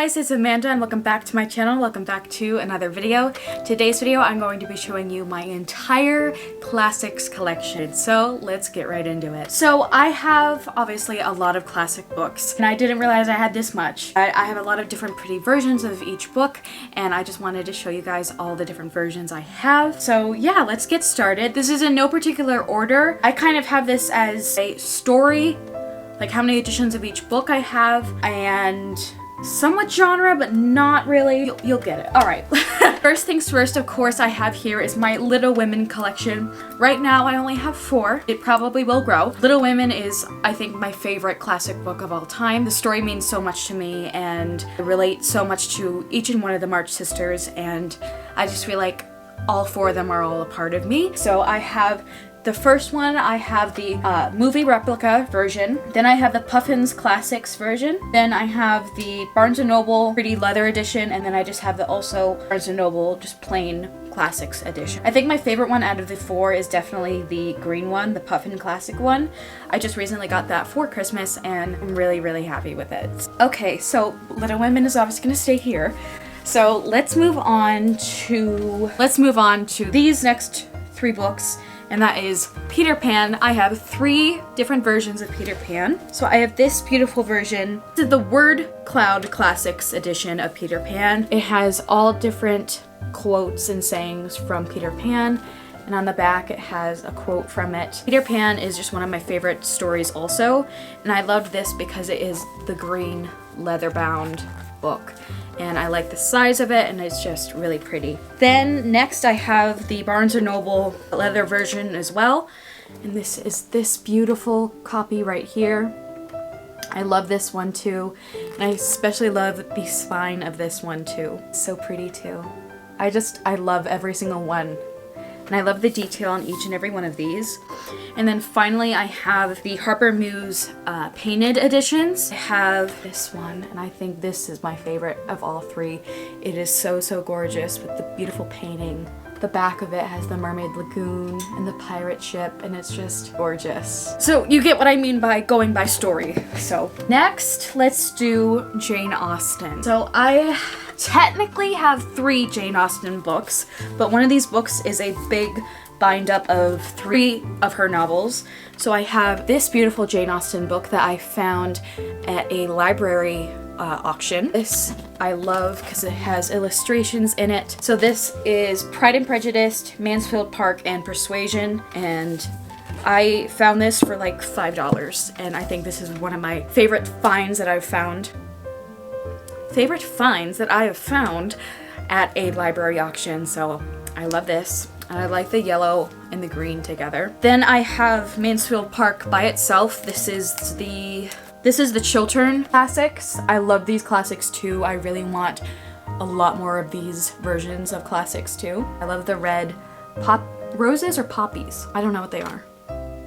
guys, it's Amanda and welcome back to my channel. Welcome back to another video. Today's video I'm going to be showing you my entire classics collection. So let's get right into it. So I have obviously a lot of classic books and I didn't realize I had this much. I have a lot of different pretty versions of each book and I just wanted to show you guys all the different versions I have. So yeah, let's get started. This is in no particular order. I kind of have this as a story, like how many editions of each book I have, and somewhat genre, but not really. You'll get it. All right. First things first, of course, I have here is my Little Women collection. Right now, I only have 4. It probably will grow. Little Women is, I think, my favorite classic book of all time. The story means so much to me, and I relate so much to each and one of the March sisters, and I just feel like all 4 of them are all a part of me. So I have the first one, I have the movie replica version. Then I have the Puffins Classics version. Then I have the Barnes & Noble Pretty Leather edition. And then I just have the also Barnes & Noble just plain Classics edition. I think my favorite one out of the 4 is definitely the green one, the Puffin Classic one. I just recently got that for Christmas and I'm really, really happy with it. Okay, so Little Women is obviously gonna stay here. So let's move on to these next 3 books. And that is Peter Pan. I have 3 different versions of Peter Pan. So I have this beautiful version. This is the Word Cloud Classics edition of Peter Pan. It has all different quotes and sayings from Peter Pan. And on the back it has a quote from it. Peter Pan is just one of my favorite stories also. And I loved this because it is the green leather-bound book. And I like the size of it and it's just really pretty. Then next I have the Barnes & Noble leather version as well. And this is this beautiful copy right here. I love this one too. And I especially love the spine of this one too. It's so pretty too. I love every single one. And I love the detail on each and every one of these. And then finally I have the Harper Muse painted editions. I have this one, and I think this is my favorite of all 3. It is so, so gorgeous with the beautiful painting. The back of it has the Mermaid Lagoon and the pirate ship, and it's just gorgeous. So you get what I mean by going by story. So next, let's do Jane Austen. So I technically have 3 Jane Austen books, but one of these books is a big bind up of 3 of her novels. So I have this beautiful Jane Austen book that I found at a library auction. This I love because it has illustrations in it. So this is Pride and Prejudice, Mansfield Park, and Persuasion, and I found this for like $5, and I think this is one of my favorite finds that I've found. At a library auction, so I love this. And I like the yellow and the green together. Then I have Mansfield Park by itself. This is the Chiltern Classics. I love these classics too. I really want a lot more of these versions of classics too. I love the red roses or poppies. I don't know what they are.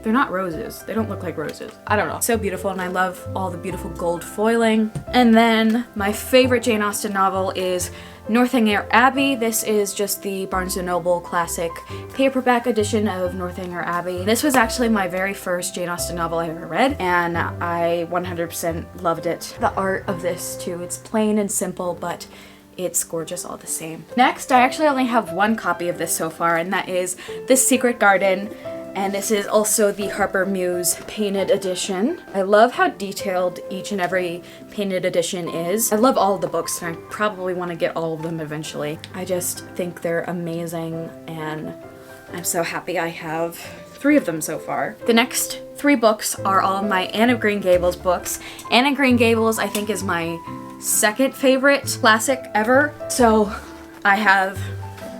They're not roses. They don't look like roses. I don't know. So beautiful, and I love all the beautiful gold foiling. And then my favorite Jane Austen novel is Northanger Abbey. This is just the Barnes & Noble classic paperback edition of Northanger Abbey. This was actually my very first Jane Austen novel I ever read, and I 100% loved it. The art of this too. It's plain and simple, but it's gorgeous all the same. Next, I actually only have 1 copy of this so far, and that is The Secret Garden. And this is also the Harper Muse painted edition. I love how detailed each and every painted edition is. I love all of the books and I probably want to get all of them eventually. I just think they're amazing and I'm so happy I have 3 of them so far. The next 3 books are all my Anne of Green Gables books. Anne of Green Gables I think is my second favorite classic ever. So I have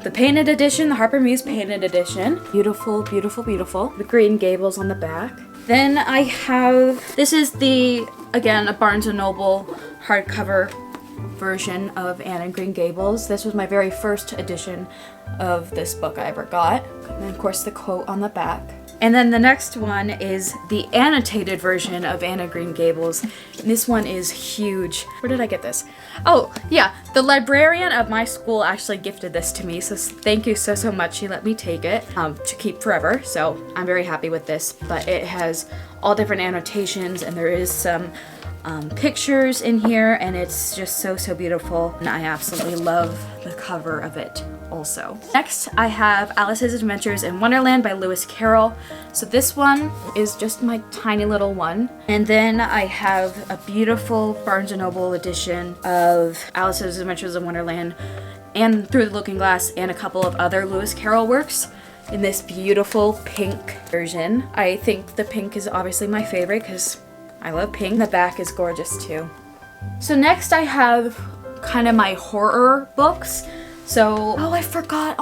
the painted edition, the Harper Muse painted edition. Beautiful, beautiful, beautiful. The green gables on the back. Then I have, this is again, a Barnes & Noble hardcover version of Anne and Green Gables. This was my very first edition of this book I ever got. And of course the quote on the back. And then the next one is the annotated version of Anne of Green Gables. And this one is huge. Where did I get this? Oh, yeah, the librarian of my school actually gifted this to me, so thank you so, so much. She let me take it to keep forever, so I'm very happy with this. But it has all different annotations, and there is some pictures in here, and it's just so beautiful, and I absolutely love the cover of it also. Next, I have Alice's Adventures in Wonderland by Lewis Carroll. So this one is just my tiny little one. And then I have a beautiful Barnes & Noble edition of Alice's Adventures in Wonderland and Through the Looking Glass and a couple of other Lewis Carroll works in this beautiful pink version. I think the pink is obviously my favorite because I love pink. The back is gorgeous too. So next I have kind of my horror books. So, oh, I forgot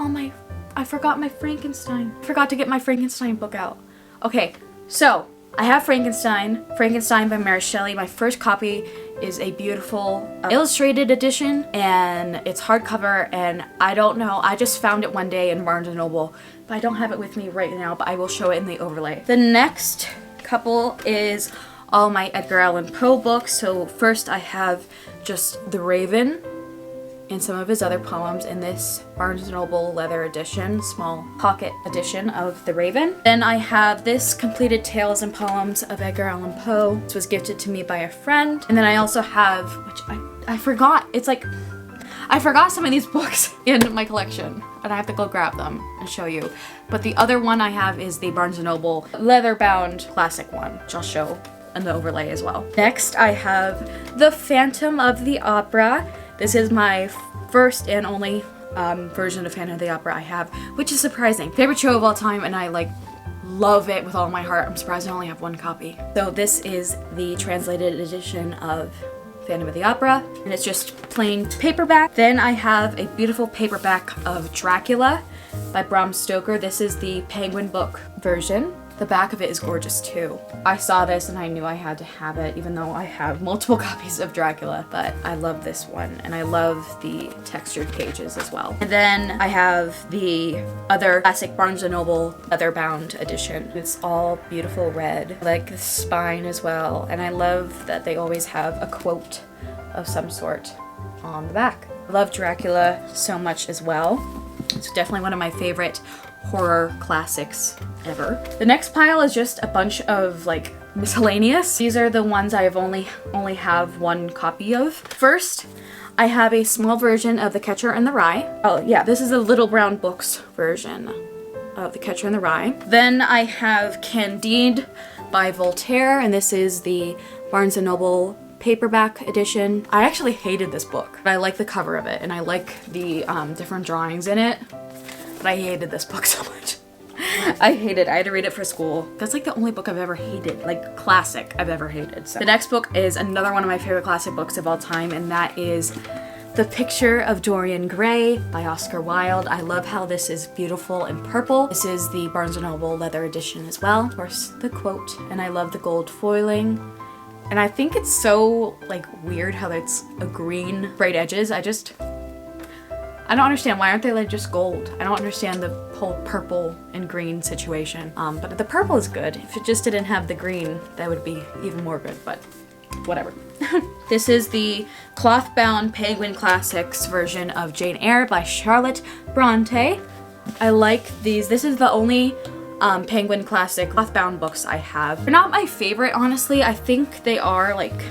my Frankenstein. I forgot to get my Frankenstein book out. Okay, so I have Frankenstein by Mary Shelley. My first copy is a beautiful illustrated edition, and it's hardcover, and I don't know, I just found it one day in Barnes & Noble, but I don't have it with me right now, but I will show it in the overlay. The next couple is all my Edgar Allan Poe books. So first I have just The Raven and some of his other poems in this Barnes & Noble leather edition, small pocket edition of The Raven. Then I have this completed Tales and Poems of Edgar Allan Poe. This was gifted to me by a friend. And then I also have, which I forgot, it's like, I forgot some of these books in my collection, and I have to go grab them and show you. But the other one I have is the Barnes & Noble leather-bound classic one, which I'll show in the overlay as well. Next, I have The Phantom of the Opera. This is my first and only version of Phantom of the Opera I have, which is surprising. Favorite show of all time, and I like love it with all my heart. I'm surprised I only have one copy. So this is the translated edition of Phantom of the Opera, and it's just plain paperback. Then I have a beautiful paperback of Dracula by Bram Stoker. This is the Penguin book version. The back of it is gorgeous too. I saw this and I knew I had to have it, even though I have multiple copies of Dracula, but I love this one, and I love the textured pages as well. And then I have the other classic Barnes & Noble leather-bound edition. It's all beautiful red. I like the spine as well, and I love that they always have a quote of some sort on the back. I love Dracula so much as well. It's definitely one of my favorite horror classics ever. The next pile is just a bunch of like miscellaneous. These are the ones I have only have one copy of. First, I have a small version of The Catcher in the Rye. Oh yeah, this is a Little Brown Books version of The Catcher in the Rye. Then I have Candide by Voltaire, and this is the Barnes & Noble paperback edition. I actually hated this book, but I like the cover of it, and I like the different drawings in it. But I hated this book so much. I hate it. I had to read it for school. That's like the only book I've ever hated, like classic I've ever hated. So the next book is another one of my favorite classic books of all time, and that is The Picture of Dorian Gray by Oscar Wilde. I love how this is beautiful and purple. This is the Barnes & Noble leather edition as well. Of course, the quote, and I love the gold foiling. And I think it's so like weird how it's a green bright edges. I don't understand, why aren't they like just gold? I don't understand the whole purple and green situation. But the purple is good. If it just didn't have the green, that would be even more good, but whatever. This is the cloth-bound Penguin Classics version of Jane Eyre by Charlotte Bronte. I like these. This is the only Penguin Classic cloth-bound books I have. They're not my favorite, honestly. I think they are like,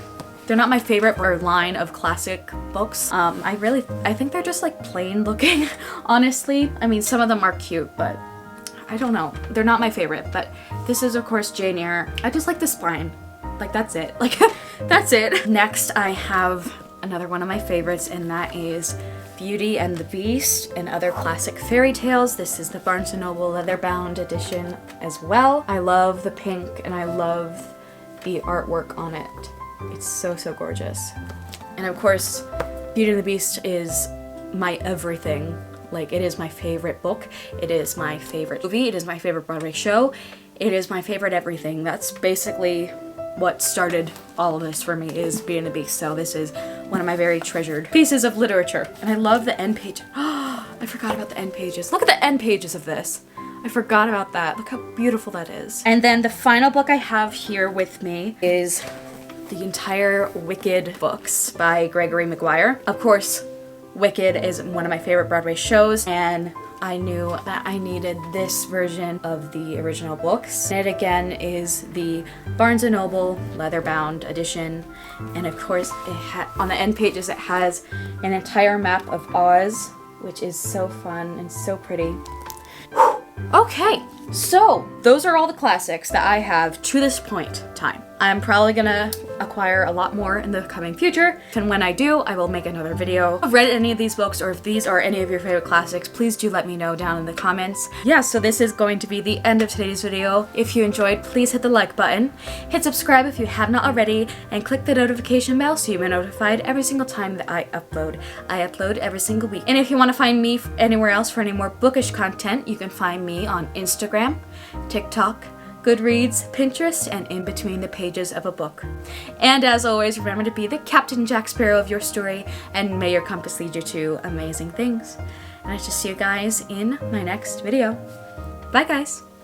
they're not my favorite line of classic books. I think they're just like plain looking, honestly. I mean, some of them are cute, but I don't know. They're not my favorite, but this is of course Jane Eyre. I just like the spine. Like that's it. Like that's it. Next I have another one of my favorites, and that is Beauty and the Beast and Other Classic Fairy Tales. This is the Barnes & Noble leather-bound edition as well. I love the pink and I love the artwork on it. It's so gorgeous. And of course, Beauty and the Beast is my everything. Like, it is my favorite book. It is my favorite movie. It is my favorite Broadway show. It is my favorite everything. That's basically what started all of this for me, is Beauty and the Beast. So this is one of my very treasured pieces of literature. And I love the end page. I forgot about the end pages. Look at the end pages of this. I forgot about that. Look how beautiful that is. And then the final book I have here with me is the entire Wicked books by Gregory Maguire. Of course, Wicked is one of my favorite Broadway shows, and I knew that I needed this version of the original books. It again is the Barnes & Noble leather-bound edition, and of course on the end pages it has an entire map of Oz, which is so fun and so pretty. Okay, so those are all the classics that I have to this point in time. I'm probably gonna acquire a lot more in the coming future, and when I do, I will make another video. If you've read any of these books, or if these are any of your favorite classics, please do let me know down in the comments. Yeah, so this is going to be the end of today's video. If you enjoyed, please hit the like button, hit subscribe if you have not already, and click the notification bell so you'll be notified every single time that I upload. I upload every single week. And if you want to find me anywhere else for any more bookish content, you can find me on Instagram, TikTok, GoodReads, Pinterest, and in between the pages of a book. And as always, remember to be the Captain Jack Sparrow of your story, and may your compass lead you to amazing things. And I shall see you guys in my next video. Bye guys!